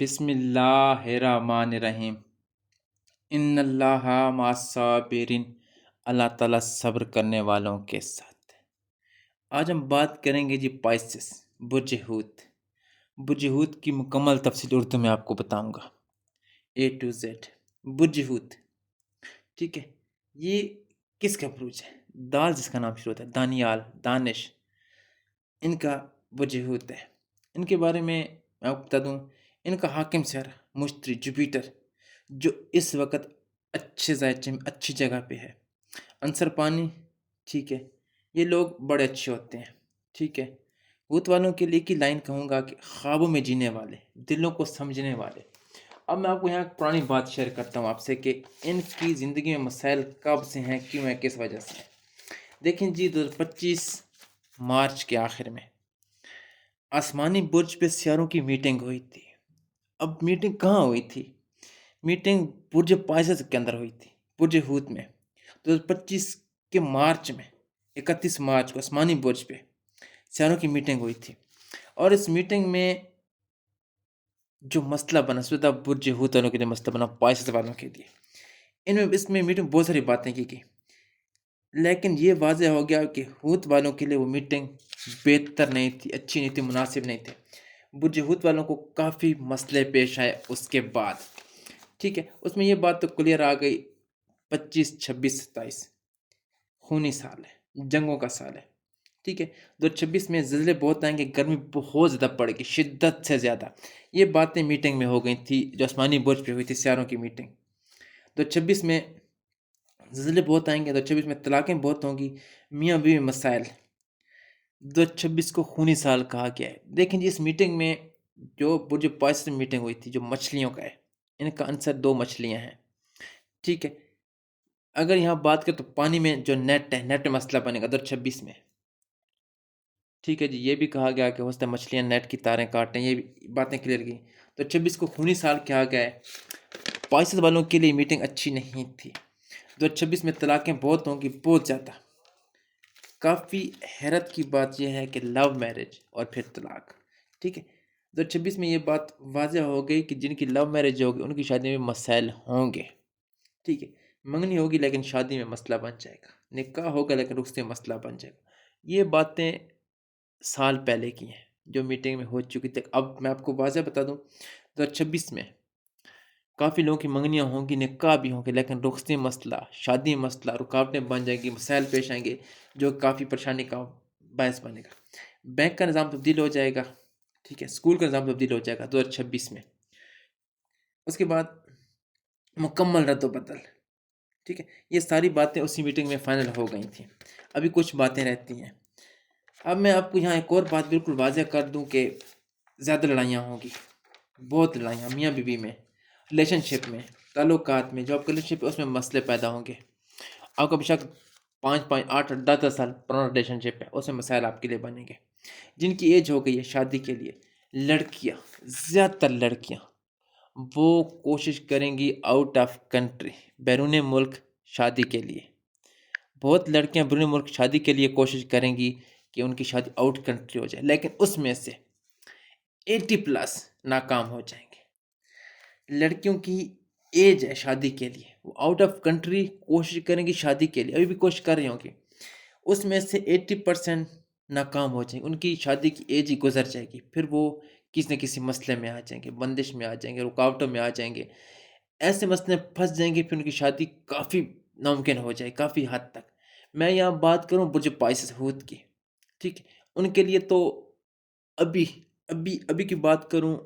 بسم اللہ الرحمن الرحیم۔ ان اللہ مع الصابرین، اللہ تعالیٰ صبر کرنے والوں کے ساتھ ہے۔ آج ہم بات کریں گے جی پائسس، برج حوت۔ برج حوت کی مکمل تفصیل اردو میں آپ کو بتاؤں گا، اے ٹو زیڈ۔ برج حوت، ٹھیک ہے، یہ کس کا بروج ہے؟ دال جس کا نام شروع ہوتا ہے، دانیال، دانش، ان کا برج حوت ہے۔ ان کے بارے میں آپ کو بتا دوں، ان کا حاکم سیارہ مشتری، جوپیٹر، جو اس وقت اچھے ذائچے میں اچھی جگہ پہ ہے۔ عنصر پانی، ٹھیک ہے، یہ لوگ بڑے اچھے ہوتے ہیں، ٹھیک ہے۔ حوت والوں کے لیے کی لائن کہوں گا کہ خوابوں میں جینے والے، دلوں کو سمجھنے والے۔ اب میں آپ کو یہاں ایک پرانی بات شیئر کرتا ہوں آپ سے کہ ان کی زندگی میں مسائل کب سے ہیں، کیوں ہیں، کس وجہ سے ہیں۔ دیکھیں جی، 2025 مارچ کے آخر میں آسمانی برج پہ سیاروں کی میٹنگ ہوئی تھی۔ اب میٹنگ کہاں ہوئی تھی؟ میٹنگ برج پائسس کے اندر ہوئی تھی، برج حوت میں۔ 2025 کے مارچ میں، 31 مارچ کو آسمانی برج پہ سیاروں کی میٹنگ ہوئی تھی، اور اس میٹنگ میں جو مسئلہ بنا، سودا برج حوت والوں کے لیے مسئلہ بنا، پائسس والوں کے لیے، اس میں میٹنگ بہت ساری باتیں کی، لیکن یہ واضح ہو گیا کہ حوت والوں کے لیے وہ میٹنگ بہتر نہیں تھی، اچھی نہیں تھی، مناسب نہیں تھی۔ برج حوت والوں کو کافی مسئلے پیش آئے اس کے بعد، ٹھیک ہے۔ اس میں یہ بات تو کلیئر آ گئی، 25، 26، 27 خونی سال ہے، جنگوں کا سال ہے، ٹھیک ہے۔ 2026 میں زلزلے بہت آئیں گے، گرمی بہت زیادہ پڑے گی، شدت سے زیادہ۔ یہ باتیں میٹنگ میں ہو گئی تھی جو آسمانی برج پہ ہوئی تھی، سیاروں کی میٹنگ۔ 2026 میں زلزلے بہت آئیں گے، 2026 میں طلاقیں بہت ہوں گی، میاں بیوی میں مسائل۔ 2026 کو خونی سال کہا گیا ہے۔ دیکھیں جی، اس میٹنگ میں جو برج پائسس میں میٹنگ ہوئی تھی، جو مچھلیوں کا ہے، ان کا عنصر 2 مچھلیاں ہیں، ٹھیک ہے۔ اگر یہاں بات کریں تو پانی میں جو نیٹ ہے، نیٹ میں مسئلہ بنے گا 2026 میں، ٹھیک ہے جی۔ یہ بھی کہا گیا کہ ہو سکتا ہے مچھلیاں نیٹ کی تاریں کاٹیں، یہ بھی باتیں کلیئر کی۔ تو 26 کو خونی سال کہا گیا ہے۔ پائسس والوں کے لیے میٹنگ اچھی نہیں تھی۔ 2026 میں طلاقیں بہت ہوں گی، بہت زیادہ۔ کافی حیرت کی بات یہ ہے کہ لو میرج اور پھر طلاق، ٹھیک ہے۔ 2026 میں یہ بات واضح ہو گئی کہ جن کی لو میرج ہوگی ان کی شادی میں مسائل ہوں گے، ٹھیک ہے۔ منگنی ہوگی لیکن شادی میں مسئلہ بن جائے گا، نکاح ہوگا لیکن رخصتی میں مسئلہ بن جائے گا۔ یہ باتیں سال پہلے کی ہیں جو میٹنگ میں ہو چکی تھی۔ اب میں آپ کو واضح بتا دوں، 2026 میں کافی لوگوں کی منگنیاں ہوں گی، نکاح بھی ہوں گے، لیکن رخصتی مسئلہ، شادی مسئلہ، رکاوٹیں بن جائیں گی، مسائل پیش آئیں گے جو کافی پریشانی کا باعث بنے گا۔ بینک کا نظام تبدیل ہو جائے گا، ٹھیک ہے، اسکول کا نظام تبدیل ہو جائے گا 2026 میں۔ اس کے بعد مکمل رد و بدل، ٹھیک ہے۔ یہ ساری باتیں اسی میٹنگ میں فائنل ہو گئی تھیں، ابھی کچھ باتیں رہتی ہیں۔ اب میں آپ کو یہاں ایک اور بات بالکل واضح کر دوں کہ زیادہ لڑائیاں ہوں گی، بہت لڑائیاں میاں بیوی میں، ریلیشن شپ میں، تعلقات میں۔ جو آپ کا ریلیشن شپ ہے اس میں مسئلے پیدا ہوں گے۔ آپ کا بے شک 5، 5، 8، 10 سال پرانا ریلیشن شپ ہے، اس میں مسائل آپ کے لیے بنیں گے۔ جن کی ایج ہو گئی ہے شادی کے لیے، لڑکیاں، زیادہ تر لڑکیاں وہ کوشش کریں گی آؤٹ آف کنٹری، بیرون ملک شادی کے لیے۔ بہت لڑکیاں بیرون ملک شادی کے لیے کوشش کریں گی کہ ان کی شادی آؤٹ کنٹری ہو جائے، لیکن اس میں سے 80+ ناکام ہو جائیں گے۔ لڑکیوں کی ایج ہے شادی کے لیے، وہ آؤٹ آف کنٹری کوشش کریں گی شادی کے لیے، ابھی بھی کوشش کر رہی ہوں گی، اس میں سے 80% ناکام ہو جائیں گے، ان کی شادی کی ایج ہی گزر جائے گی، پھر وہ کسی نہ کسی مسئلے میں آ جائیں گے، بندش میں آ جائیں گے، رکاوٹوں میں آ جائیں گے، ایسے مسئلے میں پھنس جائیں گے، پھر ان کی شادی کافی ناممکن ہو جائے کافی حد تک۔ میں یہاں بات کروں برج پائسس حوت کی، ٹھیک ہے۔ ان کے لیے تو ابھی ابھی کی بات کروں،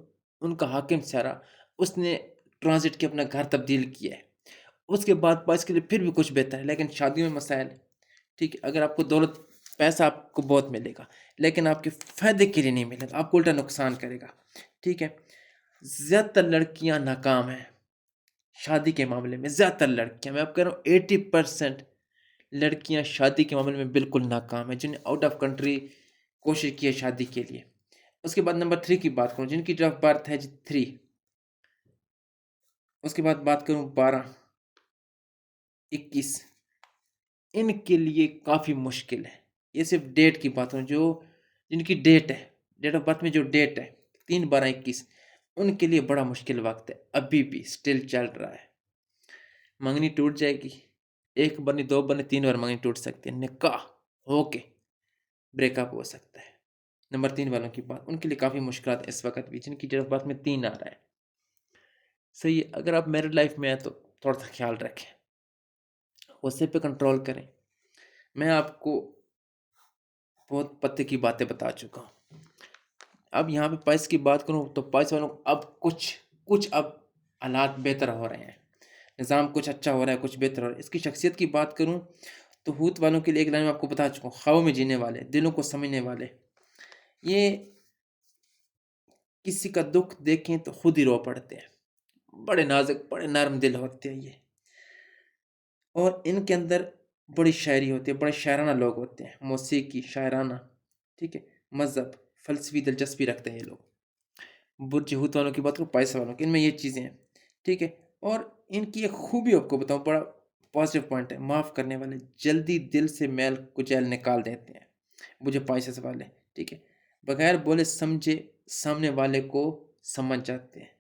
ان کا حاکم سیارہ، اس نے ٹرانزٹ کے اپنا گھر تبدیل کیا ہے، اس کے بعد پائس کے لیے پھر بھی کچھ بہتر ہے، لیکن شادیوں میں مسائل، ٹھیک ہے۔ اگر آپ کو دولت پیسہ آپ کو بہت ملے گا، لیکن آپ کے فائدے کے لیے نہیں ملے گا، آپ کو الٹا نقصان کرے گا، ٹھیک ہے۔ زیادہ تر لڑکیاں ناکام ہیں شادی کے معاملے میں، زیادہ تر لڑکیاں، میں آپ کہہ رہا ہوں 80% لڑکیاں شادی کے معاملے میں بالکل ناکام ہیں، جنہیں آؤٹ آف کنٹری کوشش کی ہے شادی کے لیے۔ اس کے بعد نمبر 3 کی بات کروں، جن کی ڈیٹ آف برتھ ہے جی 3، اس کے بعد بات کروں 12، 21، ان کے لیے کافی مشکل ہے۔ یہ صرف ڈیٹ کی بات کروں، جو جن کی ڈیٹ ہے، ڈیٹ آف برتھ میں جو ڈیٹ ہے 3، 12، 21، ان کے لیے بڑا مشکل وقت ہے، ابھی بھی اسٹل چل رہا ہے۔ منگنی ٹوٹ جائے گی، 1 بار نہیں 2 بار نہیں 3 بار منگنی ٹوٹ سکتی ہے، نکاح ہو کے بریک اپ ہو سکتا ہے۔ نمبر 3 والوں کی بات، ان کے لیے کافی مشکلات اس وقت بھی، جن کی ڈیٹ آف برتھ میں 3 آ رہا ہے۔ صحیح ہے، اگر آپ میرڈ لائف میں ہیں تو تھوڑا سا خیال رکھیں، غصے پہ کنٹرول کریں۔ میں آپ کو بہت پتے کی باتیں بتا چکا ہوں۔ اب یہاں پہ پائس کی بات کروں تو پائس والوں کو اب کچھ اب حالات بہتر ہو رہے ہیں، نظام کچھ اچھا ہو رہا ہے، کچھ بہتر ہو رہا ہے۔ اس کی شخصیت کی بات کروں تو ہوت والوں کے لیے ایک لائن میں آپ کو بتا چکا ہوں، خواہوں میں جینے والے، دلوں کو سمجھنے والے۔ یہ کسی کا دکھ دیکھیں تو خود ہی رو پڑتے ہیں، بڑے نازک بڑے نرم دل ہوتے ہیں یہ، اور ان کے اندر بڑی شاعری ہوتی ہے، بڑے شاعرانہ لوگ ہوتے ہیں، موسیقی شاعرانہ، ٹھیک ہے، مذہب فلسفی دلچسپی رکھتے ہیں یہ لوگ۔ برج ہوت والوں کی بات کروں، پائس والوں کی، ان میں یہ چیزیں ہیں، ٹھیک ہے۔ اور ان کی ایک خوبی آپ کو بتاؤں، بڑا پازیٹیو پوائنٹ ہے، معاف کرنے والے، جلدی دل سے میل کچیل نکال دیتے ہیں، مجھے پائسس والے، ٹھیک ہے، بغیر بولے سمجھے سامنے والے کو سمجھ جاتے ہیں،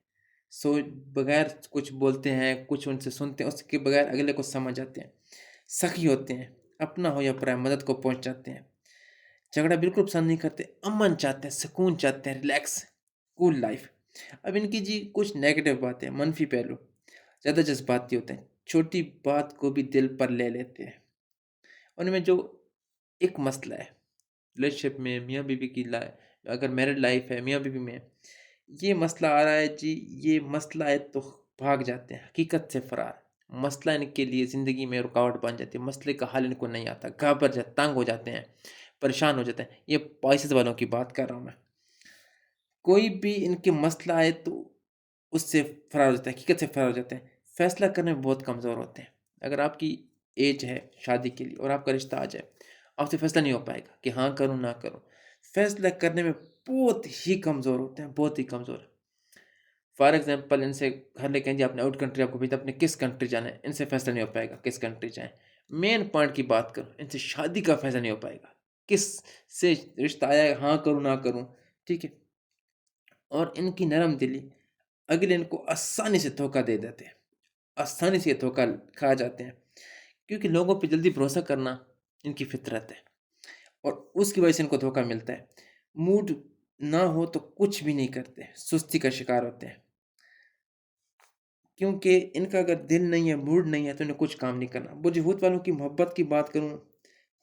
بغیر کچھ بولتے ہیں، کچھ ان سے سنتے ہیں، اس کے بغیر اگلے کو سمجھ جاتے ہیں، سخی ہوتے ہیں، اپنا ہو یا پرائے مدد کو پہنچ جاتے ہیں، جھگڑا بالکل پسند نہیں کرتے، امن چاہتے ہیں، سکون چاہتے ہیں، ریلیکس کول لائف۔ اب ان کی جی کچھ نیگیٹو باتیں، منفی پہلو، زیادہ جذباتی ہوتے ہیں، چھوٹی بات کو بھی دل پر لے لیتے ہیں۔ ان میں جو ایک مسئلہ ہے ریلیشن شپ میں، میاں بیوی کی اگر میرڈ لائف ہے میاں بیوی میں، یہ مسئلہ آ رہا ہے جی، یہ مسئلہ ہے تو بھاگ جاتے ہیں، حقیقت سے فرار۔ مسئلہ ان کے لیے زندگی میں رکاوٹ بن جاتی ہے، مسئلے کا حل ان کو نہیں آتا، گھبر جاتے، تنگ ہو جاتے ہیں، پریشان ہو جاتے ہیں۔ یہ پائسز والوں کی بات کر رہا ہوں میں۔ کوئی بھی ان کے مسئلہ آئے تو اس سے فرار ہو جاتا ہے، حقیقت سے فرار ہو جاتے ہیں، فیصلہ کرنے میں بہت کمزور ہوتے ہیں۔ اگر آپ کی ایج ہے شادی کے لیے اور آپ کا رشتہ آ جائے، آپ سے فیصلہ نہیں ہو پائے گا کہ ہاں کروں نہ کروں، فیصلہ کرنے میں بہت ہی کمزور ہوتے ہیں، بہت ہی کمزور۔ فار ایگزامپل ان سے گھر لے کے جی آپ نے آؤٹ کنٹری آپ کو بھیجا، آپ نے کس کنٹری جانا ہے، ان سے فیصلہ نہیں ہو پائے گا کس کنٹری جائیں۔ مین پوائنٹ کی بات کروں، ان سے شادی کا فیصلہ نہیں ہو پائے گا، کس سے رشتہ آیا ہے، ہاں کروں نہ کروں، ٹھیک ہے۔ اور ان کی نرم دلی اگلے ان کو آسانی سے دھوکہ دے دیتے ہیں، آسانی سے یہ دھوکہ کھا جاتے ہیں، کیونکہ لوگوں پہ جلدی بھروسہ کرنا ان کی فطرت ہے، اور اس کی وجہ سے ان کو دھوکہ ملتا ہے۔ موڈ نہ ہو تو کچھ بھی نہیں کرتے، سستی کا شکار ہوتے ہیں، کیونکہ ان کا اگر دل نہیں ہے، موڈ نہیں ہے تو انہیں کچھ کام نہیں کرنا۔ برجھوت والوں کی محبت کی بات کروں،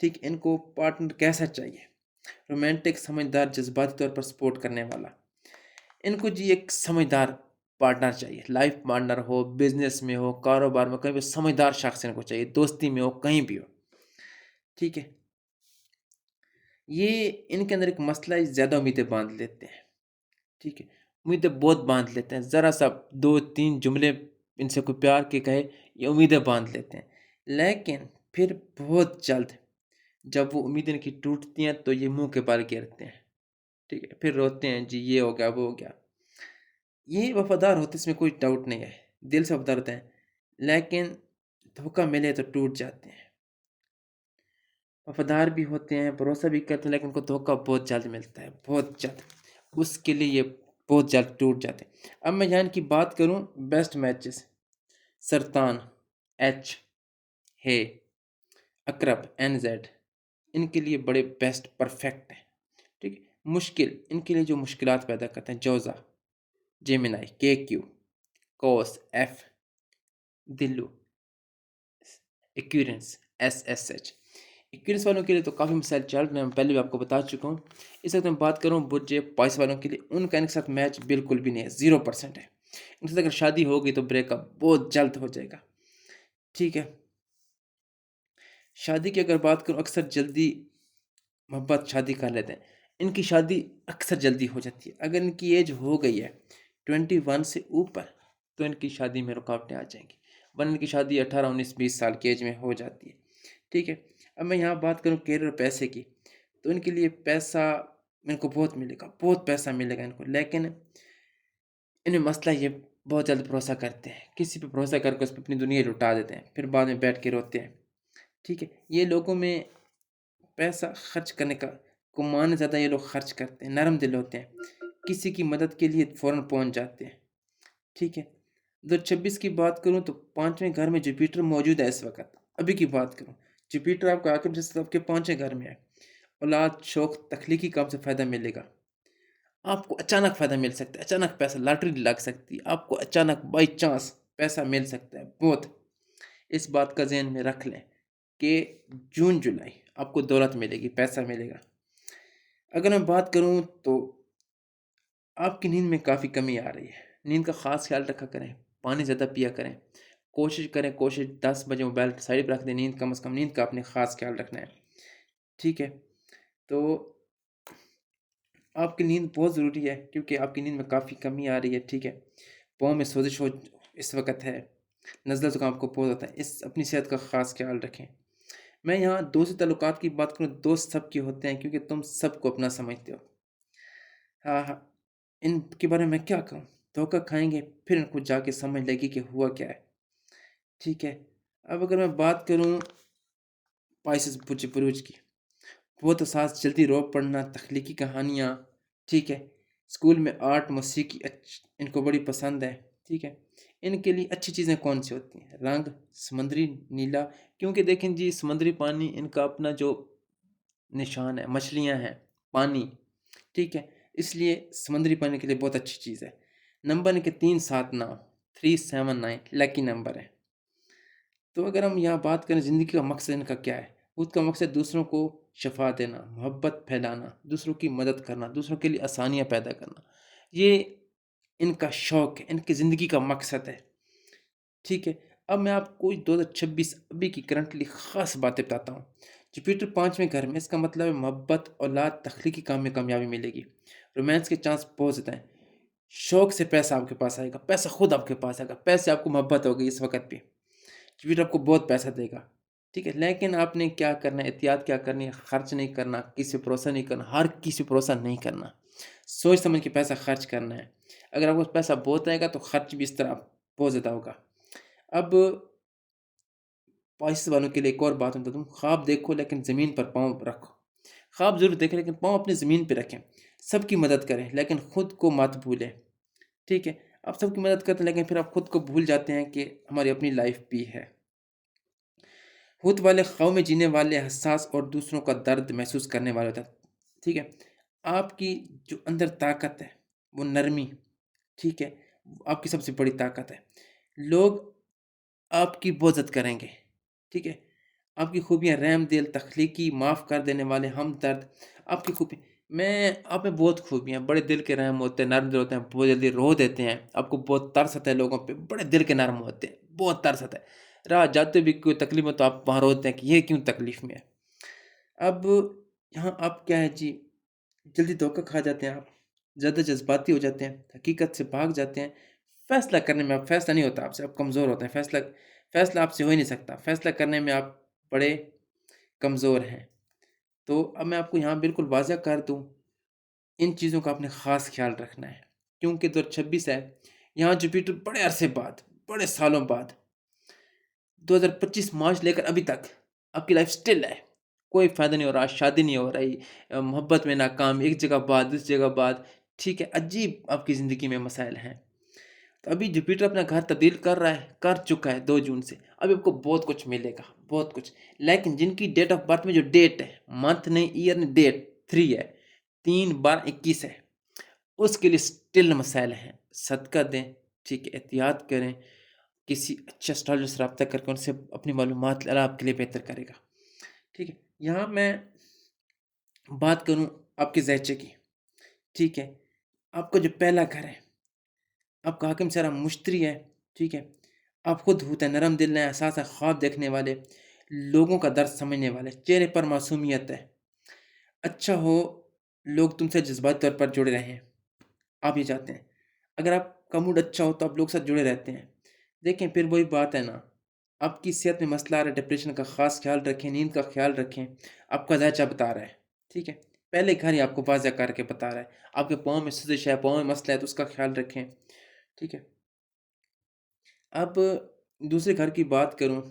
ٹھیک، ان کو پارٹنر کیسا چاہیے؟ رومانٹک، سمجھدار، جذباتی طور پر سپورٹ کرنے والا۔ ان کو جی ایک سمجھدار پارٹنر چاہیے، لائف پارٹنر ہو، بزنس میں ہو، کاروبار میں، کہیں بھی سمجھدار شخص ان کو چاہیے، دوستی میں ہو، کہیں بھی ہو، ٹھیک ہے۔ یہ ان کے اندر ایک مسئلہ ہے، زیادہ امیدیں باندھ لیتے ہیں، ٹھیک ہے، امیدیں بہت باندھ لیتے ہیں، ذرا سا 2-3 جملے ان سے کوئی پیار کے کہے، یہ امیدیں باندھ لیتے ہیں، لیکن پھر بہت جلد جب وہ امیدیں ان کی ٹوٹتی ہیں تو یہ منہ کے بال گرتے ہیں، ٹھیک ہے، پھر روتے ہیں جی یہ ہو گیا وہ ہو گیا۔ یہ وفادار ہوتے، اس میں کوئی ڈاؤٹ نہیں ہے، دل سے وفادار ہوتے ہیں، لیکن دھوکہ ملے تو ٹوٹ جاتے ہیں۔ وفادار بھی ہوتے ہیں، بھروسہ بھی کرتے ہیں، لیکن ان کو دھوکہ بہت جلد ملتا ہے، بہت جلد، اس کے لیے یہ بہت جلد ٹوٹ جاتے ہیں۔ اب میں یہاں ان کی بات کروں، بیسٹ میچز، سرطان، ایچ، ہے، اقرب، این زیڈ، ان کے لیے بڑے بیسٹ پرفیکٹ ہیں، ٹھیک ہے۔ مشکل، ان کے لیے جو مشکلات پیدا کرتے ہیں، جوزا، جیمنائی، کے کیو، کوس، ایف، دلو، ایکویرنس، ایس ایس ایچ۔ ایکویرنس والوں کے لیے تو کافی مسائل چل رہے ہیں، میں پہلے بھی آپ کو بتا چکا ہوں۔ اس وقت میں بات کروں برج پائس والوں کے لیے، ان کا ان کے ساتھ میچ بالکل بھی نہیں ہے، 0% ہے۔ ان سے اگر شادی ہوگی تو بریک اپ بہت جلد ہو جائے گا، ٹھیک ہے۔ شادی کی اگر بات کروں، اکثر جلدی محبت شادی کر لیتے ہیں، ان کی شادی اکثر جلدی ہو جاتی ہے۔ اگر ان کی ایج ہو گئی ہے 21 سے اوپر تو ان کی شادی میں رکاوٹیں آ جائیں گی، ورنہ ان کی شادی 18 19 20 سال کی ایج میں ہو جاتی ہے، ٹھیک ہے۔ اب میں یہاں بات کروں کیریئر اور پیسے کی، تو ان کے لیے پیسہ ان کو بہت ملے گا، بہت پیسہ ملے گا ان کو، لیکن انہیں مسئلہ یہ بہت جلد بھروسہ کرتے ہیں، کسی پہ بھروسہ کر کے اس پہ اپنی دنیا لٹا دیتے ہیں، پھر بعد میں بیٹھ کے روتے ہیں، ٹھیک ہے۔ یہ لوگوں میں پیسہ خرچ کرنے کا کمانے زیادہ یہ لوگ خرچ کرتے ہیں، نرم دل ہوتے ہیں، کسی کی مدد کے لیے فوراً پہنچ جاتے ہیں، ٹھیک ہے۔ 2026 کی بات کروں تو 5ویں گھر میں جوپیٹر موجود ہے اس وقت، ابھی کی بات کروں جوپیٹر آپ کا آخر جس آپ کے 5ویں گھر میں ہے۔ اولاد، شوق، تخلیقی کام سے فائدہ ملے گا، آپ کو اچانک فائدہ مل سکتا ہے، اچانک پیسہ، لاٹری لگ سکتی ہے آپ کو، اچانک بائی چانس پیسہ مل سکتا ہے بہت۔ اس بات کا ذہن میں رکھ لیں کہ جون جولائی آپ کو دولت ملے گی، پیسہ ملے گا۔ اگر میں بات کروں تو آپ کی نیند میں کافی کمی آ رہی ہے، نیند کا خاص خیال رکھا کریں، پانی زیادہ پیا کریں، کوشش 10 بجے موبائل سائڈ پہ رکھ دیں، نیند کم از کم، نیند کا اپنے خاص خیال رکھنا ہے، ٹھیک ہے۔ تو آپ کی نیند بہت ضروری ہے کیونکہ آپ کی نیند میں کافی کمی آ رہی ہے، ٹھیک ہے۔ پاؤں میں سوزش ہو اس وقت ہے، نزلہ زکام کو بہت ہوتا ہے، اپنی صحت کا خاص خیال رکھیں۔ میں یہاں دوستی تعلقات کی بات کروں، دوست سب کے ہوتے ہیں کیونکہ تم سب کو اپنا سمجھتے ہو۔ ہاں ہاں، ان کے بارے میں کیا کہوں، دھوکہ کھائیں گے پھر ان کو جا کے سمجھ لگی کہ ہوا کیا ہے، ٹھیک ہے۔ اب اگر میں بات کروں پائسس بروج کی، بہت احساس، جلدی رو پڑنا، تخلیقی کہانیاں، ٹھیک ہے۔ اسکول میں آرٹ، موسیقی ان کو بڑی پسند ہے، ٹھیک ہے۔ ان کے لیے اچھی چیزیں کون سی ہوتی ہیں؟ رنگ، سمندری نیلا، کیونکہ دیکھیں جی سمندری پانی ان کا اپنا جو نشان ہے، مچھلیاں ہیں، پانی، ٹھیک ہے، اس لیے سمندری پانی کے لیے بہت اچھی چیز ہے۔ نمبر ان کے 379، 379 لکی نمبر ہے۔ تو اگر ہم یہاں بات کریں زندگی کا مقصد ان کا کیا ہے، اس کا مقصد دوسروں کو شفا دینا، محبت پھیلانا، دوسروں کی مدد کرنا، دوسروں کے لیے آسانیاں پیدا کرنا، یہ ان کا شوق ہے، ان کی زندگی کا مقصد ہے، ٹھیک ہے۔ اب میں آپ کو 2026 ابھی کی کرنٹلی خاص باتیں بتاتا ہوں۔ جوپیٹر 5ویں گھر میں، اس کا مطلب ہے محبت، اولاد، تخلیقی کام میں کامیابی ملے گی، رومانس کے چانس بہت زیادہ ہیں، شوق سے پیسہ آپ کے پاس آئے گا، پیسہ خود آپ کے پاس آئے گا، پیسے آپ کو محبت ہوگی اس وقت بھی، جوپیٹر آپ کو بہت پیسہ دے گا، ٹھیک ہے۔ لیکن آپ نے کیا کرنا ہے، احتیاط کیا کرنی ہے، خرچ نہیں کرنا، کسی پہ بھروسہ نہیں کرنا، ہر کسی پہ بھروسہ نہیں کرنا، سوچ سمجھ کے پیسہ خرچ کرنا ہے۔ اگر آپ کو پیسہ بہت آئے گا تو خرچ بھی اس طرح بہت زیادہ ہوگا۔ اب پائسس والوں کے لیے ایک اور بات بتا دوں، خواب دیکھو لیکن زمین پر پاؤں رکھو، خواب ضرور دیکھیں لیکن پاؤں اپنی زمین پہ رکھیں، سب کی مدد کریں لیکن خود کو مت بھولیں، ٹھیک ہے۔ آپ سب کی مدد کرتے ہیں لیکن پھر آپ خود کو بھول جاتے ہیں کہ ہماری اپنی لائف بھی ہے۔ خود والے خواب میں جینے والے حساس اور دوسروں کا درد محسوس کرنے والے ہوتے ہیں، ٹھیک ہے۔ آپ کی جو اندر طاقت ہے وہ نرمی، ٹھیک ہے، آپ کی سب سے بڑی طاقت ہے، لوگ آپ کی بہت عزت کریں گے، ٹھیک ہے۔ آپ کی خوبیاں رحم دل، تخلیقی، معاف کر دینے والے، ہمدرد، آپ کی خوبی، آپ میں بہت خوبیاں، بڑے دل کے رحم ہوتے ہیں، نرم دل ہوتے ہیں، بہت جلدی رو دیتے ہیں، آپ کو بہت ترس آتا ہے لوگوں پہ، بڑے دل کے نرم ہوتے ہیں، بہت ترس آتا ہے، راہ جاتے بھی کوئی تکلیف ہو تو آپ وہاں روتے ہیں کہ یہ کیوں تکلیف میں ہے۔ اب یہاں آپ کیا ہے جی، جلدی دھوکہ کھا جاتے ہیں، آپ زیادہ جذباتی ہو جاتے ہیں، حقیقت سے بھاگ جاتے ہیں، فیصلہ کرنے میں آپ فیصلہ نہیں ہوتا آپ سے، آپ کمزور ہوتے ہیں، فیصلہ آپ سے ہو ہی نہیں سکتا، فیصلہ کرنے میں آپ بڑے کمزور ہیں۔ تو اب میں آپ کو یہاں بالکل واضح کر دوں، ان چیزوں کا اپنے خاص خیال رکھنا ہے کیونکہ 2026 ہے، یہاں جوپیٹر بڑے عرصے بعد، بڑے سالوں بعد، 2025 مارچ لے کر ابھی تک آپ کی لائف سٹل ہے، کوئی فائدہ نہیں ہو رہا، شادی نہیں ہو رہی، محبت میں ناکام، ایک جگہ بعد دوسری جگہ بعد، ٹھیک ہے، عجیب آپ کی زندگی میں مسائل ہیں۔ تو ابھی جوپیٹر اپنا گھر تبدیل کر رہا ہے، کر چکا ہے 2 جون سے، ابھی آپ کو بہت کچھ ملے گا، بہت کچھ، لیکن جن کی ڈیٹ آف برتھ میں جو ڈیٹ ہے، منتھ نہیں، ایئر نہیں، ڈیٹ 3 ہے، 3/12/21 ہے، اس کے لیے سٹل مسائل ہیں، صدقہ دیں، ٹھیک ہے، احتیاط کریں، کسی اچھے اسٹرالجر سے رابطہ کر کے ان سے اپنی معلومات اللہ آپ کے لیے بہتر کرے گا، ٹھیک ہے۔ یہاں میں بات کروں آپ کے ذہچے کی، ٹھیک ہے، آپ کا جو پہلا گھر ہے، آپ کا حاکم سارا مشتری ہے، ٹھیک ہے، آپ خود ہوتے ہیں نرم دل ہیں، احساس ہے، خواب دیکھنے والے، لوگوں کا درد سمجھنے والے، چہرے پر معصومیت ہے، اچھا ہو لوگ تم سے جذباتی طور پر جڑے رہیں، آپ یہ چاہتے ہیں، اگر آپ کا موڈ اچھا ہو تو آپ لوگ ساتھ جڑے رہتے ہیں، دیکھیں پھر وہی بات ہے نا، آپ کی صحت میں مسئلہ آ رہا ہے، ڈپریشن کا خاص خیال رکھیں، نیند کا خیال رکھیں، آپ کا ذائچہ بتا رہا ہے، ٹھیک ہے، پہلے گھر ہی آپ کو واضح کر کے بتا رہا ہے، آپ کے پاؤں میں سوزش ہے، پاؤں میں مسئلہ ہے تو اس کا خیال رکھیں، ٹھیک ہے۔ اب دوسرے گھر کی بات کروں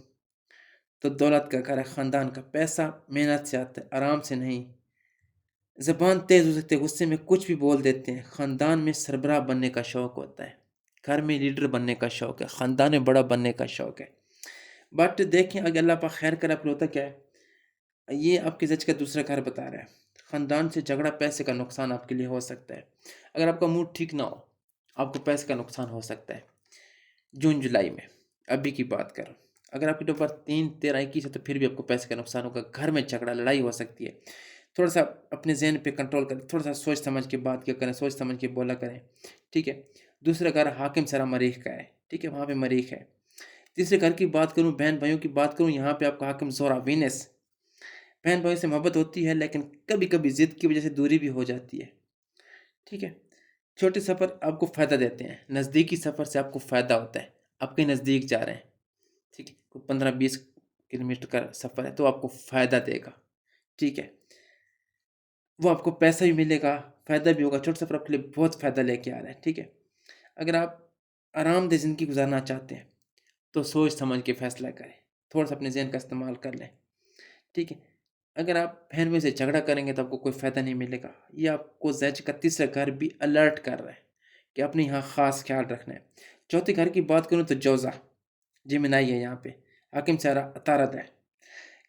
تو دولت کا گھر ہے، خاندان کا، پیسہ محنت سے آتا ہے، آرام سے نہیں، زبان تیز ہو سکتی ہے، غصے میں کچھ بھی بول دیتے ہیں، خاندان میں سربراہ بننے کا شوق ہوتا ہے، گھر میں لیڈر بننے کا شوق ہے، خاندان میں بڑا بننے کا شوق ہے۔ بٹ دیکھیں اگر اللہ پاک خیر کرے آپ کو ہوتا کیا ہے، یہ آپ کے زچ کا دوسرا گھر بتا رہا ہے، خاندان سے جھگڑا، پیسے کا نقصان آپ کے لیے ہو سکتا ہے۔ اگر آپ کا موڈ ٹھیک نہ ہو، آپ کو پیسے کا نقصان ہو سکتا ہے۔ جون جولائی میں ابھی کی بات کروں، اگر آپ کی ڈیٹ آف برتھ 3 13 21 ہے تو پھر بھی آپ کو پیسے کا نقصان ہوگا، گھر میں جھگڑا، لڑائی ہو سکتی ہے۔ تھوڑا سا اپنے ذہن پہ کنٹرول کریں، تھوڑا سا سوچ سمجھ کے بات کیا کریں، سوچ سمجھ کے بولا کریں، ٹھیک ہے۔ دوسرا گھر حاکم سرا مریخ کا ہے، ٹھیک ہے، وہاں پہ مریخ ہے۔ تیسرے گھر کی بات کروں، بہن بھائیوں کی بات کروں، یہاں پہ آپ کا حاکم زورا وینس، بہن بھائیوں سے محبت ہوتی ہے لیکن کبھی کبھی ضد کی وجہ سے دوری بھی ہو جاتی ہے، ٹھیک ہے۔ چھوٹے سفر آپ کو فائدہ دیتے ہیں، نزدیکی سفر سے آپ کو فائدہ ہوتا ہے، آپ کے نزدیک جا رہے ہیں، ٹھیک ہے، کوئی 15 20 کلومیٹر کا سفر ہے تو آپ کو فائدہ دے گا، ٹھیک ہے، وہ آپ کو پیسہ بھی ملے گا، فائدہ بھی ہوگا، چھوٹے سفر آپ کے لیے بہت فائدہ لے کے آ رہا ہے، ٹھیک ہے۔ اگر آپ آرام دہ زندگی گزارنا چاہتے ہیں تو سوچ سمجھ کے فیصلہ کریں، تھوڑا سا اپنے ذہن کا استعمال کر لیں، ٹھیک ہے۔ اگر آپ بہن بھائی سے جھگڑا کریں گے تو آپ کو کوئی فائدہ نہیں ملے گا، یہ آپ کو زیچ کا تیسرا گھر بھی الرٹ کر رہا ہے کہ اپنے یہاں خاص خیال رکھنا ہے۔ چوتھے گھر کی بات کروں تو جوزا جیمنائی ہے، یہاں پہ حاکم سارا عطارد ہے،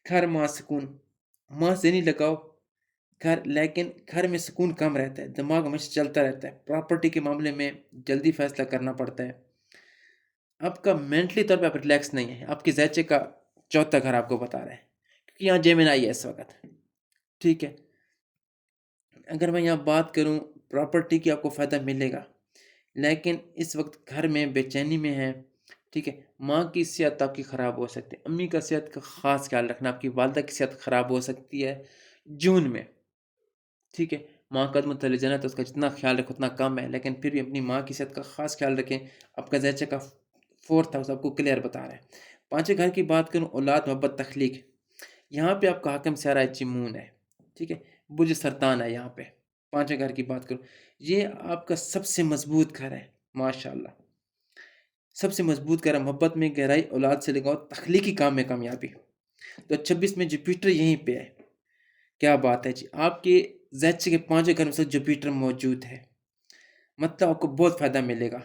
گھر ماں سکون، ماں سے نہیں لگاؤ گھر، لیکن گھر میں سکون کم رہتا ہے، دماغ ہمیشہ چلتا رہتا ہے، پراپرٹی کے معاملے میں جلدی فیصلہ کرنا پڑتا ہے، آپ کا مینٹلی طور پہ آپ ریلیکس نہیں ہے، آپ کی زیچے کا چوتھا گھر آپ کو بتا رہا ہے کیونکہ یہاں جیمنائی ہے اس وقت، ٹھیک ہے۔ اگر میں یہاں بات کروں پراپرٹی کی، آپ کو فائدہ ملے گا لیکن اس وقت گھر میں بے چینی میں ہے، ٹھیک ہے۔ ماں کی صحت آپ کی خراب ہو سکتی ہے، امی کا صحت کا خاص خیال رکھنا، آپ کی والدہ کی صحت خراب ہو سکتی ہے جون میں، ٹھیک ہے۔ ماں قدم متعلق جانا تو اس کا جتنا خیال رکھو اتنا کم ہے، لیکن پھر بھی اپنی ماں کی صحت کا خاص خیال رکھیں۔ آپ کا زیچہ کا فورتھ ہاؤس آپ کو کلیئر بتا رہا ہے۔ پانچویں گھر کی بات کروں، اولاد، محبت، تخلیق، یہاں پہ آپ کا حاکم سیارہ چمون ہے، ٹھیک ہے، برج سرطان ہے یہاں پہ۔ پانچویں گھر کی بات کروں، یہ آپ کا سب سے مضبوط گھر ہے، ماشاء اللہ سب سے مضبوط گھر ہے، محبت میں گہرائی، اولاد سے لگاؤ، تخلیقی کام میں کامیابی۔ تو 26 میں جوپیٹر یہیں پہ ہے، کیا بات ہے جی، آپ کے زیچ کے پانچویں گھر میں سے جوپیٹر موجود ہے، مطلب آپ کو بہت فائدہ ملے گا۔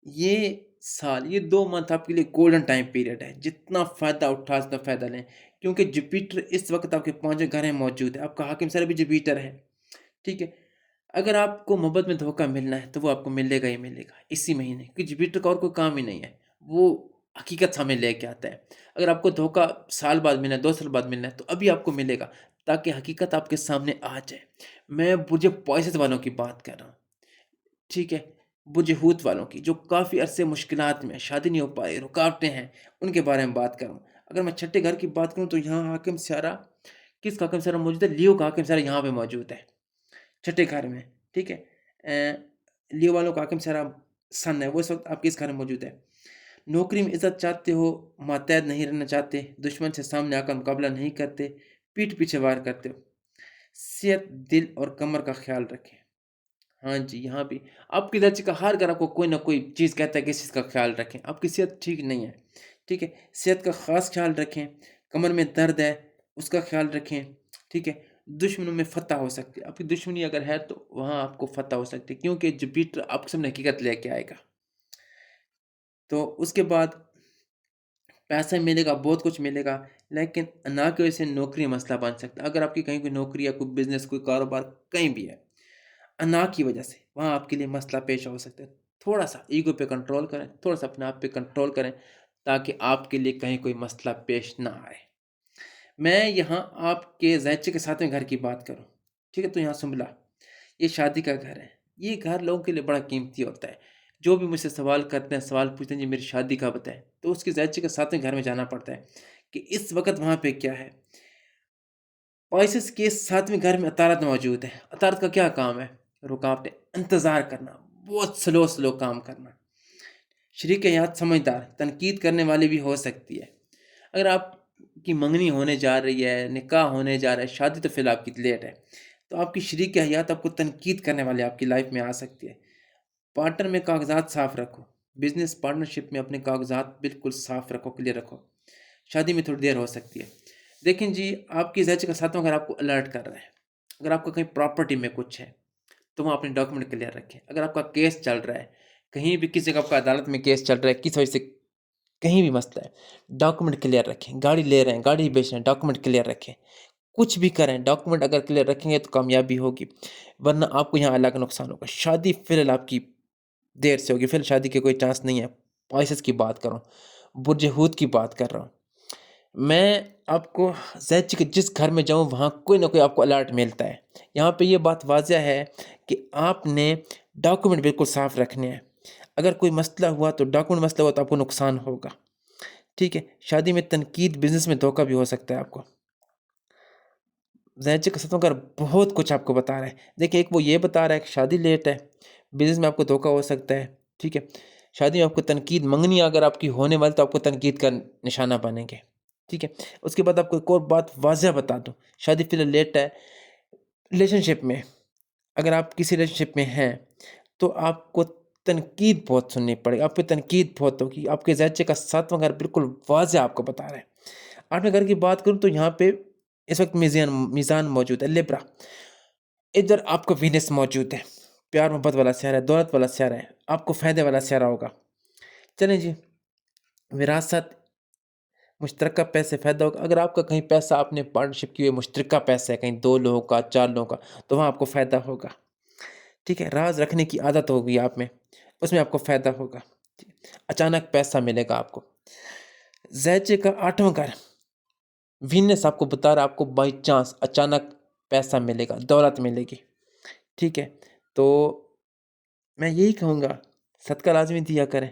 یہ سال، یہ 2 منتھ آپ کے لیے گولڈن ٹائم پیریڈ ہے، جتنا فائدہ اٹھا اتنا فائدہ لیں، کیونکہ جوپیٹر اس وقت آپ کے پانچویں گھر میں موجود ہے، آپ کا حاکم سر بھی جوپیٹر ہے، ٹھیک ہے۔ اگر آپ کو محبت میں دھوکہ ملنا ہے تو وہ آپ کو ملے گا ہی ملے گا اسی مہینے، کیونکہ جوپیٹر کا اور کوئی کام ہی نہیں ہے، وہ حقیقت سامنے لے کے آتا ہے۔ اگر آپ کو دھوکہ سال بعد ملنا ہے، 2 سال بعد ملنا ہے تو ابھی آپ کو ملے گا، تاکہ حقیقت آپ کے سامنے آ جائے۔ میں برج پوائسس والوں کی بات کر رہا ہوں، ٹھیک ہے، برج حوت والوں کی جو کافی عرصے مشکلات میں، شادی نہیں ہو پائے، رکاوٹیں ہیں، ان کے بارے میں بات کروں۔ اگر میں چھٹے گھر کی بات کروں تو یہاں حاکم سیارہ، کس کا حاکم سیارہ موجود ہے؟ لیو کا حاکم سیارہ یہاں پہ موجود ہے، چھٹے گھر میں، ٹھیک ہے۔ لیو والوں کا حاکم سیارہ سن ہے، وہ اس وقت آپ کے اس گھر میں موجود ہے۔ نوکری میں عزت چاہتے ہو، ماتحت نہیں رہنا چاہتے، دشمن سے سامنے آ کر مقابلہ نہیں کرتے، پیٹھ پیچھے وار کرتے ہو، صحت، دل اور کمر کا خیال رکھیں۔ ہاں جی، یہاں بھی آپ کی درجے کا ہر گھر آپ کو کوئی نہ کوئی چیز کہتا ہے کہ اس چیز کا خیال رکھیں، آپ کی صحت ٹھیک نہیں ہے، ٹھیک ہے، صحت کا خاص خیال رکھیں، کمر میں درد ہے اس کا خیال رکھیں، ٹھیک ہے۔ دشمنوں میں فتح ہو سکتی ہے، آپ کی دشمنی اگر ہے تو وہاں آپ کو فتح ہو سکتی ہے، کیونکہ جوپیٹر آپ کے سامنے حقیقت لے کے آئے گا۔ تو اس کے بعد پیسہ ملے گا، بہت کچھ ملے گا، لیکن انا کی وجہ سے نوکری مسئلہ بن سکتا ہے۔ اگر آپ کی کہیں کوئی نوکری یا کوئی بزنس، کوئی کاروبار کہیں بھی ہے، انا کی وجہ سے وہاں آپ کے لیے مسئلہ پیش ہو سکتا ہے۔ تھوڑا سا ایگو پہ کنٹرول کریں، تھوڑا سا اپنے آپ پہ کنٹرول کریں، تاکہ آپ کے لیے کہیں کوئی مسئلہ پیش نہ آئے۔ میں یہاں آپ کے زیچے کے 7ویں گھر کی بات کروں، ٹھیک ہے، تو یہاں سنبھلا، یہ شادی کا گھر ہے، یہ گھر لوگوں کے لیے بڑا قیمتی ہوتا ہے۔ جو بھی مجھ سے سوال کرتے ہیں، سوال پوچھتے ہیں جی میری شادی کب ہے، تو اس کے زیچے کے 7ویں گھر میں جانا پڑتا ہے کہ اس وقت وہاں پہ کیا ہے۔ پائسس کے 7ویں گھر میں عطارد موجود ہے، عطارد کا کیا کام ہے؟ رکاوٹیں، انتظار کرنا، بہت سلو کام کرنا، شریک حیات سمجھدار، تنقید کرنے والی بھی ہو سکتی ہے۔ اگر آپ کی منگنی ہونے جا رہی ہے، نکاح ہونے جا رہا ہے، شادی تو فی الحال آپ کی لیٹ ہے، تو آپ کی شریک حیات آپ کو تنقید کرنے والے آپ کی لائف میں آ سکتی ہے۔ پارٹنر میں کاغذات صاف رکھو، بزنس پارٹنرشپ میں اپنے کاغذات بالکل صاف رکھو، کلیئر رکھو، شادی میں تھوڑی دیر ہو سکتی ہے۔ دیکھیں جی، آپ کی زیچے کا 7واں گھر آپ کو الرٹ کر رہا ہے اگر آپ کا کہیں پراپرٹی میں کچھ ہے تو وہاں اپنے ڈاکومنٹ کلیئر رکھیں. اگر آپ کا کیس چل رہا ہے کہیں بھی, کسی کا آپ کا عدالت میں کیس چل رہا ہے, کس وجہ سے کہیں بھی مسئلہ ہے, ڈاکومنٹ کلیئر رکھیں. گاڑی لے رہے ہیں, گاڑی بیچ رہے ہیں, ڈاکومنٹ کلیئر رکھیں. کچھ بھی کریں, ڈاکومنٹ اگر کلیئر رکھیں گے تو کامیابی ہوگی, ورنہ آپ کو یہاں الگ نقصان ہوگا. شادی فی الحال آپ کی دیر سے ہوگی, فی الحال شادی کے کوئی چانس نہیں ہے. پائسس کی بات کر رہا ہوں, برج حوت کی بات کر رہا ہوں میں. آپ کو زہچ کہ جس گھر میں جاؤں وہاں کوئی نہ کوئی آپ کو الرٹ ملتا ہے. یہاں پہ یہ بات واضح ہے کہ آپ نے ڈاکومنٹ بالکل صاف رکھنے ہیں. اگر کوئی مسئلہ ہوا تو ڈاکومنٹ مسئلہ ہوا تو آپ کو نقصان ہوگا. ٹھیک ہے, شادی میں تنقید, بزنس میں دھوکہ بھی ہو سکتا ہے آپ کو. زہچ کا ستم کر بہت کچھ آپ کو بتا رہا ہے. دیکھیں, ایک وہ یہ بتا رہا ہے کہ شادی لیٹ ہے, بزنس میں آپ کو دھوکہ ہو سکتا ہے. ٹھیک ہے, شادی میں آپ کو تنقید, منگنی اگر آپ کی ہونے والی تو آپ کو تنقید کا نشانہ بنیں گے. ٹھیک ہے, اس کے بعد آپ کو ایک اور بات واضح بتا دوں, شادی فی الحال لیٹ ہے. ریلیشن شپ میں اگر آپ کسی ریلیشن شپ میں ہیں تو آپ کو تنقید بہت سننی پڑے گی, آپ پہ تنقید بہت ہوگی. آپ کے زہچے کا ساتواں گھر بالکل واضح آپ کو بتا رہا ہے. آٹھویں گھر کی بات کروں تو یہاں پہ اس وقت میزان موجود ہے, لیبرا. ادھر آپ کو وینس موجود ہے, پیار محبت والا سیارہ ہے, دولت والا سیارہ ہے, آپ کو فائدے والا سیارہ ہوگا. چلیں جی, وراثت, مشترکہ پیسے, فائدہ ہوگا. اگر آپ کا کہیں پیسہ آپ نے پارٹنرشپ کی ہوئی مشترکہ پیسہ ہے, کہیں 2 لوگوں کا, 4 لوگوں کا, تو وہاں آپ کو فائدہ ہوگا. ٹھیک ہے, راز رکھنے کی عادت ہوگی آپ میں, اس میں آپ کو فائدہ ہوگا. اچانک پیسہ ملے گا آپ کو. زہچے کا 8واں گھر وینس آپ کو بتا رہا ہے, آپ کو بائی چانس اچانک پیسہ ملے گا, دولت ملے گی. ٹھیک ہے, تو میں یہی کہوں گا صدقہ لازمی دیا کریں.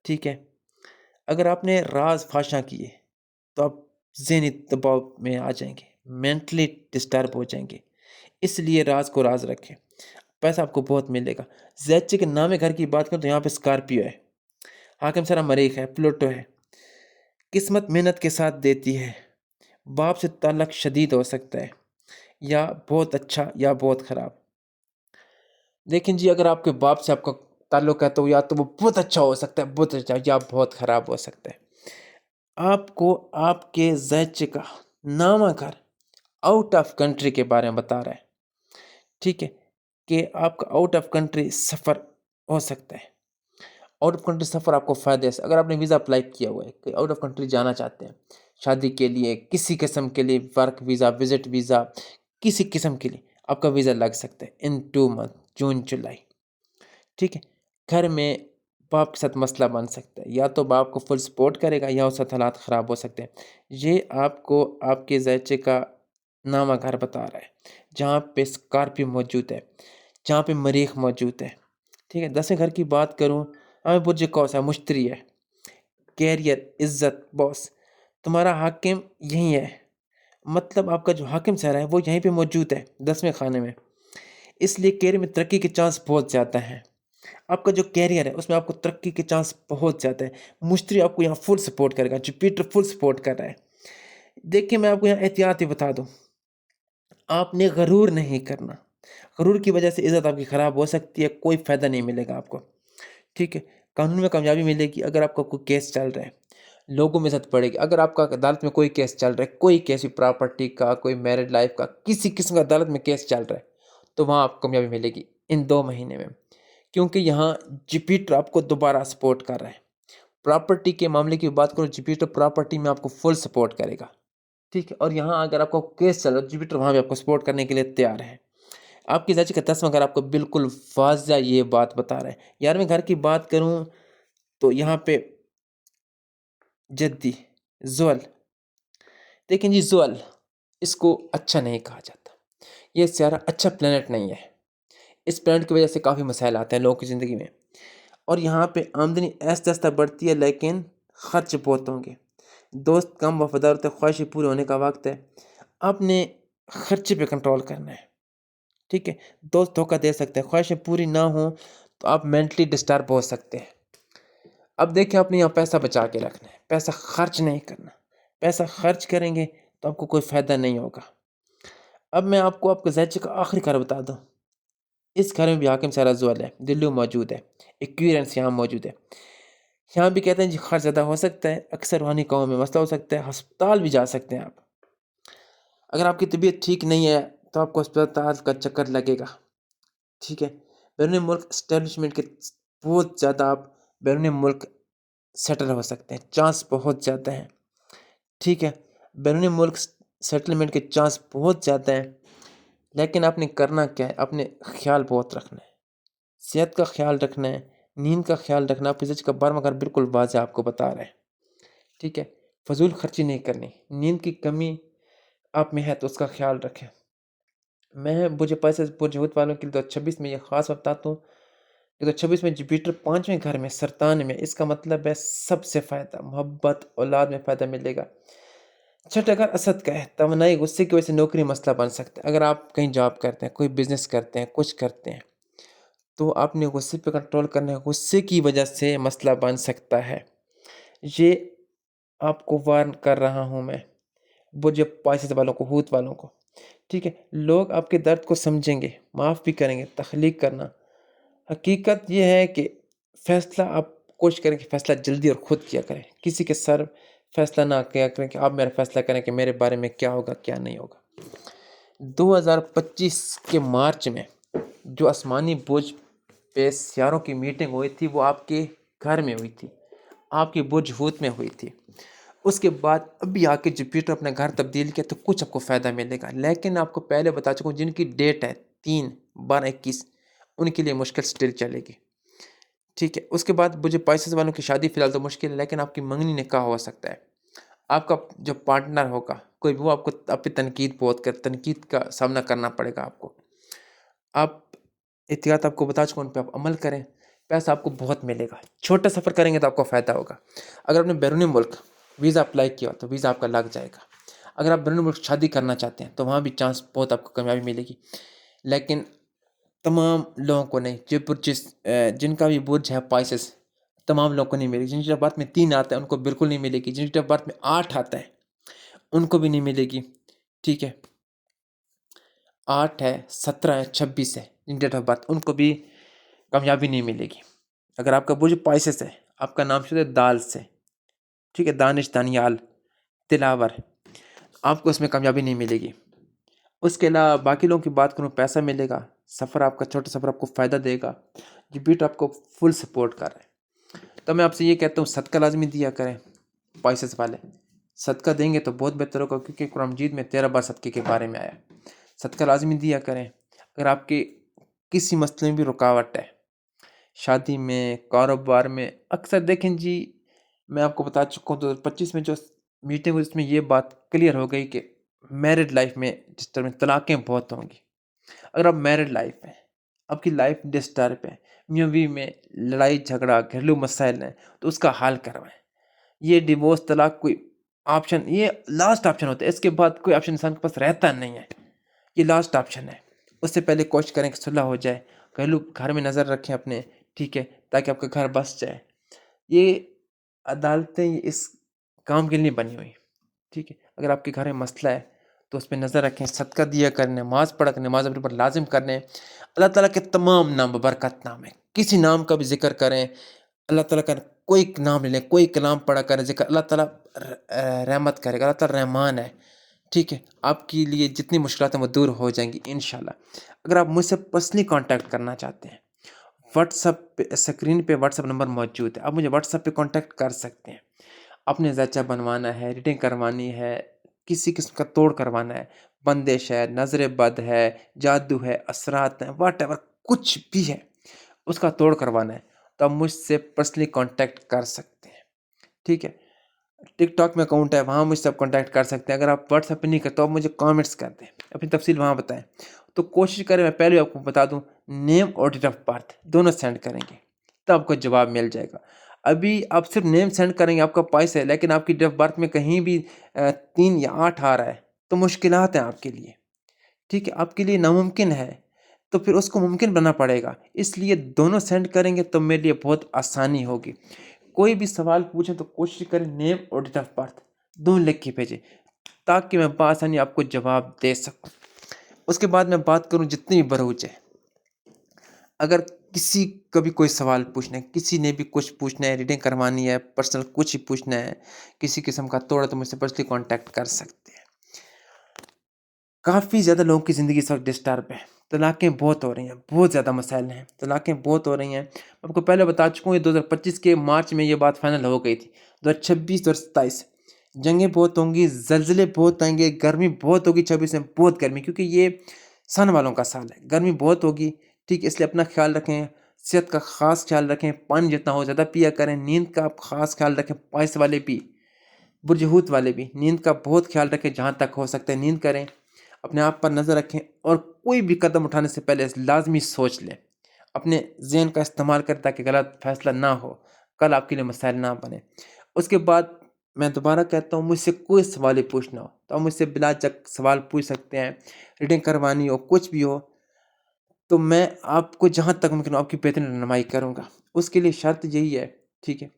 ٹھیک ہے, اگر آپ نے راز فاشاں کیے تو آپ ذہنی دباؤ میں آ جائیں گے, مینٹلی ڈسٹرب ہو جائیں گے. اس لیے راز کو راز رکھیں, پیسہ آپ کو بہت ملے گا. زہچے کے نام گھر کی بات کروں تو یہاں پہ اسکارپیو ہے, حاکم سرا مریخ ہے, پلوٹو ہے. قسمت محنت کے ساتھ دیتی ہے. باپ سے تعلق شدید ہو سکتا ہے, یا بہت اچھا یا بہت خراب. لیکن جی, اگر آپ کے باپ سے آپ کا تعلق ہے تو یا تو وہ بہت اچھا ہو سکتا ہے, بہت اچھا, یا بہت خراب ہو سکتا ہے. آپ کو آپ کے زہچے کا نامہ گھر آؤٹ آف کنٹری کے بارے میں بتا رہا ہے. ٹھیک ہے, کہ آپ کا آؤٹ آف کنٹری سفر ہو سکتا ہے. آؤٹ آف کنٹری سفر آپ کو فائدے سے, اگر آپ نے ویزا اپلائی کیا ہوا ہے کہ آؤٹ آف کنٹری جانا چاہتے ہیں شادی کے لیے, کسی قسم کے لیے, ورک ویزا, وزٹ ویزا, کسی قسم کے لیے آپ کا ویزا لگ سکتا ہے ان 2 منتھ, جون جولائی. ٹھیک ہے, گھر میں باپ کے ساتھ مسئلہ بن سکتا ہے, یا تو باپ کو فل سپورٹ کرے گا یا اس ساتھ حالات خراب ہو سکتے ہیں. یہ آپ کو آپ کے زہچے کا نامہ گھر بتا رہا ہے, جہاں پہ اسکارپیو موجود ہے, جہاں پہ مریخ موجود ہے. ٹھیک ہے, 10ویں گھر کی بات کروں, ہمیں برج قوس ہے, مشتری ہے, کیریئر, عزت, باس. تمہارا حاکم یہی ہے, مطلب آپ کا جو حاکم سہرا ہے وہ یہیں پہ موجود ہے 10ویں خانے میں. اس لیے کیریئر میں ترقی کے چانس بہت زیادہ ہیں. آپ کا جو کیریئر ہے اس میں آپ کو ترقی کے چانس بہت زیادہ ہے. مشتری آپ کو یہاں فل سپورٹ کرے گا, جوپیٹر فل سپورٹ کر رہا ہے. دیکھیں, میں آپ کو یہاں احتیاط ہی بتا دوں, آپ نے غرور نہیں کرنا. غرور کی وجہ سے عزت آپ کی خراب ہو سکتی ہے, کوئی فائدہ نہیں ملے گا آپ کو. ٹھیک ہے, قانون میں کامیابی ملے گی. اگر آپ کا کوئی کیس چل رہا ہے لوگوں میں عزت پڑے گی. اگر آپ کا عدالت میں کوئی کیس چل رہا ہے, کوئی کیس, پراپرٹی کا, کوئی میرڈ لائف کا, کسی قسم کا عدالت میں کیس چل رہا ہے, تو وہاں آپ کو کامیابی ملے گی ان 2 مہینے میں, کیونکہ یہاں جوپیٹر آپ کو دوبارہ سپورٹ کر رہا ہے. پراپرٹی کے معاملے کی بات کروں, جوپیٹر پراپرٹی میں آپ کو فل سپورٹ کرے گا. ٹھیک ہے, اور یہاں اگر آپ کو کیس چل رہا ہے, جوپیٹر وہاں بھی آپ کو سپورٹ کرنے کے لیے تیار ہے. آپ کی زہچے کا 10واں گھر آپ کو بالکل واضح یہ بات بتا رہا ہے. 11ویں گھر کی بات کروں تو یہاں پہ جدی, زول. دیکھیں جی, زول اس کو اچھا نہیں کہا جاتا, یہ سیارہ اچھا پلینٹ نہیں ہے. اس پلینٹ کی وجہ سے کافی مسائل آتے ہیں لوگوں کی زندگی میں, اور یہاں پہ آمدنی ایسا ایسا بڑھتی ہے لیکن خرچ بہت ہوں گے. دوست کم وفادار ہوتے, خواہشیں پورے ہونے کا وقت ہے. آپ نے خرچے پہ کنٹرول کرنا ہے. ٹھیک ہے, دوست دھوکہ دے سکتے ہیں, خواہشیں پوری نہ ہوں تو آپ مینٹلی ڈسٹرب ہو سکتے ہیں. اب دیکھیں, آپ نے یہاں پیسہ بچا کے رکھنا ہے, پیسہ خرچ نہیں کرنا. پیسہ خرچ کریں گے تو آپ کو کوئی فائدہ نہیں ہوگا. اب میں آپ کو آپ کے زہچے کا آخری گھر بتا دوں. اس گھر میں بھی حاکم سارا زول ہے, دلو موجود ہے, ایکویرنس یہاں موجود ہے. یہاں بھی کہتے ہیں جی خرچ زیادہ ہو سکتا ہے, اکثر روحانی کاموں میں مسئلہ ہو سکتا ہے, ہسپتال بھی جا سکتے ہیں آپ. اگر آپ کی طبیعت ٹھیک نہیں ہے تو آپ کو اسپتال کا چکر لگے گا، ٹھیک ہے۔ بیرون ملک اسٹیبلشمنٹ کے بہت زیادہ آپ بیرون ملک سیٹل ہو سکتے ہیں، چانس بہت زیادہ ہیں، ٹھیک ہے۔ بیرون ملک سیٹلمنٹ کے چانس بہت زیادہ ہیں، لیکن آپ نے کرنا کیا ہے، آپ نے خیال بہت رکھنا ہے، صحت کا خیال رکھنا ہے، نیند کا خیال رکھنا ہے۔ آپ فزکس کا 12واں گھر بالکل واضح آپ کو بتا رہا ہے، ٹھیک ہے۔ فضول خرچی نہیں کرنی، نیند کی کمی آپ میں ہے تو اس کا خیال رکھیں۔ میں مجھے پیسے پرجوت والوں کے لیے 2026 میں یہ خاص بتاتا ہوں، 2026 میں جوپیٹر 5ویں گھر میں سرطان میں، اس کا مطلب ہے سب سے فائدہ، محبت، اولاد میں فائدہ ملے گا۔ چھٹا گھر اسد کا ہے، توانائی، غصے کی وجہ سے نوکری مسئلہ بن سکتا ہے۔ اگر آپ کہیں جاب کرتے ہیں، کوئی بزنس کرتے ہیں، کچھ کرتے ہیں، تو آپ نے غصے پہ کنٹرول کرنا ہے، غصے کی وجہ سے مسئلہ بن سکتا ہے۔ یہ آپ کو وارن کر رہا ہوں میں، مجھے پائسس والوں کو، ہوت والوں کو، ٹھیک ہے۔ لوگ آپ کے درد کو سمجھیں گے، معاف بھی کریں گے۔ تخلیق کرنا، حقیقت یہ ہے کہ فیصلہ آپ کوشش کریں کہ فیصلہ جلدی اور خود کیا کریں، کسی کے سر فیصلہ نہ کیا کریں کہ آپ میرا فیصلہ کریں کہ میرے بارے میں کیا ہوگا کیا نہیں ہوگا۔ 2025 کے مارچ میں جو آسمانی برج پہ سیاروں کی میٹنگ ہوئی تھی وہ آپ کے گھر میں ہوئی تھی، آپ کی برج ہوت میں ہوئی تھی۔ اس کے بعد ابھی آ کے جوپیٹر اپنا گھر تبدیل کیا تو کچھ آپ کو فائدہ ملے گا، لیکن آپ کو پہلے بتا چکا ہوں جن کی ڈیٹ ہے 3/12/21 ان کے لیے مشکل سٹل چلے گی، ٹھیک ہے۔ اس کے بعد مجھے پائسس والوں کی شادی فی الحال تو مشکل ہے، لیکن آپ کی منگنی نکاح ہو سکتا ہے۔ آپ کا جو پارٹنر ہوگا کوئی بھی، وہ آپ کو آپ پہ تنقید بہت تنقید کا سامنا کرنا پڑے گا آپ کو۔ آپ احتیاط آپ کو بتا چکا ہوں، ان پہ آپ عمل کریں، پیسہ آپ کو بہت ملے گا۔ چھوٹا سفر کریں گے تو آپ کو فائدہ ہوگا۔ اگر آپ نے بیرون ملک ویزا اپلائی کیا تو ویزا آپ کا لگ جائے گا۔ اگر آپ بیرون ملک شادی کرنا چاہتے ہیں تو وہاں بھی چانس بہت آپ کو کامیابی ملے گی، لیکن تمام لوگوں کو نہیں۔ جن کا بھی برج ہے پائسس، تمام لوگوں کو نہیں ملے گی۔ جن ڈیٹ آف برتھ میں 3 آتا ہے ان کو بالکل نہیں ملے گی، جن ڈیٹ آف برتھ میں 8 آتا ہے ان کو بھی نہیں ملے گی، ٹھیک ہے۔ 8 ہے، 17 ہے، 26 ہے، جن ڈیٹ آف برتھ ان کو بھی کامیابی نہیں ملے گی۔ اگر آپ کا برج پائسس ہے، آپ کا نام شروع ہے دال سے، ٹھیک ہے، دانش، دانیال، تلاور، آپ کو اس میں کامیابی نہیں ملے گی۔ اس کے علاوہ باقی لوگوں کی بات کروں، پیسہ ملے گا، سفر آپ کا چھوٹا سفر آپ کو فائدہ دے گا، جوپیٹر آپ کو فل سپورٹ کر رہا ہے۔ تو میں آپ سے یہ کہتا ہوں صدقہ لازمی دیا کریں، پائسس والے صدقہ دیں گے تو بہت بہتر ہوگا، کیونکہ قرآن مجید میں 13 بار صدقے کے بارے میں آیا۔ صدقہ لازمی دیا کریں۔ اگر آپ کے کسی مسئلے میں بھی رکاوٹ ہے، شادی میں، کاروبار میں، اکثر دیکھیں جی، میں آپ کو بتا چکا ہوں 2025 میں جو میٹنگ ہوئی اس میں یہ بات کلیئر ہو گئی کہ میرڈ لائف میں ڈسٹرب میں طلاقیں بہت ہوں گی۔ اگر آپ میرڈ لائف میں، آپ کی لائف ڈسٹرب ہے، میوی میں لڑائی جھگڑا، گھریلو مسائل ہیں، تو اس کا حل کروائیں۔ یہ ڈیورس، طلاق کوئی آپشن، یہ لاسٹ آپشن ہوتا ہے، اس کے بعد کوئی آپشن انسان کے پاس رہتا نہیں ہے، یہ لاسٹ آپشن ہے۔ اس سے پہلے کوشش کریں کہ صلح ہو جائے، گھر میں نظر رکھیں اپنے، ٹھیک ہے، تاکہ آپ کا گھر بس جائے۔ یہ عدالتیں اس کام کے لیے بنی ہوئی، ٹھیک ہے۔ اگر آپ کے گھر میں مسئلہ ہے تو اس پہ نظر رکھیں، صدقہ دیا کریں، نماز پڑھ کر، نماز اپنے پر لازم کرنے۔ اللہ تعالیٰ کے تمام نام برکت نام ہے، کسی نام کا بھی ذکر کریں، اللہ تعالیٰ کا کوئی نام لے لیں، کوئی کلام پڑھا کریں، ذکر، اللہ تعالیٰ رحمت کرے گا، اللہ تعالیٰ رحمان ہے، ٹھیک ہے۔ آپ کے لیے جتنی مشکلات ہیں وہ دور ہو جائیں گی انشاءاللہ۔ اگر آپ مجھ سے پرسنلی کانٹیکٹ کرنا چاہتے ہیں، واٹس ایپ پہ اسکرین پہ واٹس ایپ نمبر موجود ہے، آپ مجھے واٹس ایپ پہ کانٹیکٹ کر سکتے ہیں۔ اپنے زچہ بنوانا ہے، ریڈنگ کروانی ہے، کسی قسم کا توڑ کروانا ہے، بندش ہے، نظر بد ہے، جادو ہے، اثرات ہیں، واٹ ایور کچھ بھی ہے، اس کا توڑ کروانا ہے تو آپ مجھ سے پرسنلی کانٹیکٹ کر سکتے ہیں، ٹھیک ہے۔ ٹک ٹاک میں اکاؤنٹ ہے، وہاں مجھ سے آپ کانٹیکٹ کر سکتے ہیں۔ اگر آپ واٹس ایپ پہ نہیں کرتے تو آپ مجھے کامنٹس کر دیں، اپنی تفصیل وہاں بتائیں۔ تو کوشش کریں، میں پہلے آپ کو بتا دوں، نیم اور ڈیٹ آف برتھ دونوں سینڈ کریں گے تو آپ کو جواب مل جائے گا۔ ابھی آپ صرف نیم سینڈ کریں گے، آپ کا پائس ہے، لیکن آپ کی ڈیٹ آف برتھ میں کہیں بھی 3 یا 8 آ رہا ہے تو مشکلات ہیں آپ کے لیے، ٹھیک ہے، آپ کے لیے ناممکن ہے، تو پھر اس کو ممکن بننا پڑے گا۔ اس لیے دونوں سینڈ کریں گے تو میرے لیے بہت آسانی ہوگی۔ کوئی بھی سوال پوچھیں تو کوشش کریں نیم اور ڈیٹ آف برتھ دونوں لکھ کے بھیجیں تاکہ میں بآسانی آپ کو جواب دے سکوں۔ اس کے بعد میں بات کروں جتنی بھی بروج ہے، اگر کسی کا بھی کوئی سوال پوچھنا ہے، کسی نے بھی کچھ پوچھنا ہے، ریڈنگ کروانی ہے، پرسنل کچھ ہی پوچھنا ہے، کسی قسم کا توڑا، تو مجھ سے پرسنلی کانٹیکٹ کر سکتے ہیں۔ کافی زیادہ لوگوں کی زندگی اس وقت ڈسٹرب ہے، طلاقیں بہت ہو رہی ہیں، بہت زیادہ مسائل ہیں، طلاقیں بہت ہو رہی ہیں۔ آپ کو پہلے بتا چکا ہوں، یہ 2025 کے مارچ میں یہ بات فائنل ہو گئی تھی۔ 2026 2027 جنگیں بہت ہوں گی، زلزلے بہت آئیں گے، گرمی بہت ہوگی، 26 میں بہت گرمی، کیونکہ یہ سن والوں کا سال ہے، گرمی بہت ہوگی، ٹھیک ہے؟ اس لیے اپنا خیال رکھیں، صحت کا خاص خیال رکھیں، پانی جتنا ہو زیادہ پیا کریں، نیند کا آپ خاص خیال رکھیں، پائس والے بھی، برجہوت والے بھی نیند کا بہت خیال رکھیں، جہاں تک ہو سکتا ہے نیند کریں، اپنے آپ پر نظر رکھیں، اور کوئی بھی قدم اٹھانے سے پہلے لازمی سوچ لیں، اپنے ذہن کا استعمال کریں تاکہ غلط فیصلہ نہ ہو، کل آپ کے لیے مسائل نہ بنے۔ اس کے بعد میں دوبارہ کہتا ہوں، مجھ سے کوئی سوال ہی پوچھنا ہو تو آپ مجھ سے بلا جھجک سوال پوچھ سکتے ہیں، ریڈنگ کروانی ہو، کچھ بھی ہو، تو میں آپ کو جہاں تک ممکن ہو آپ کی بہترین رہنمائی کروں گا۔ اس کے لیے شرط یہی ہے، ٹھیک ہے،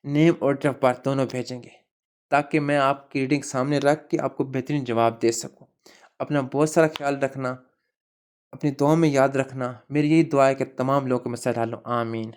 نیم اور ڈیٹ آف برتھ دونوں بھیجیں گے تاکہ میں آپ کی ریڈنگ سامنے رکھ کے آپ کو بہترین جواب دے سکوں۔ اپنا بہت سارا خیال رکھنا، اپنی دعاؤں میں یاد رکھنا، میری یہی دعا ہے کہ تمام لوگوں کے مسائل حل ہوں، آمین۔